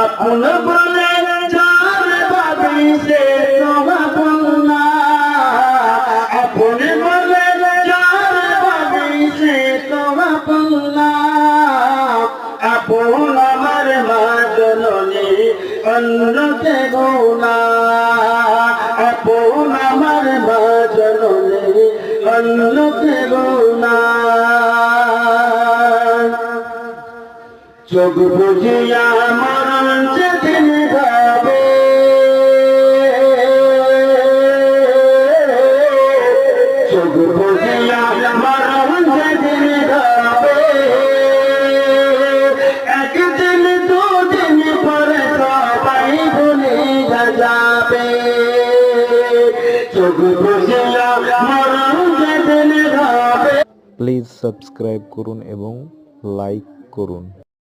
আপন বলে যার ভাবি সে তো আপন না, আপন বলে যার ভাবি সে তো আপন না। আপন আমার মা জননী অন্য কেউ না, আপন আমার মা জননী অন্য কেউ না। চোখ বুঝিয়া মরণ যেদিন হবে, চোখ বুঝিয়া মরণ যেদিন হবে, একদিন দুদিন পরে সবাই ভুলে যাবে। চোখ বুঝিয়া মরণ যেদিন হবে। প্লিজ সাবস্ক্রাইব করুন এবং লাইক করুন।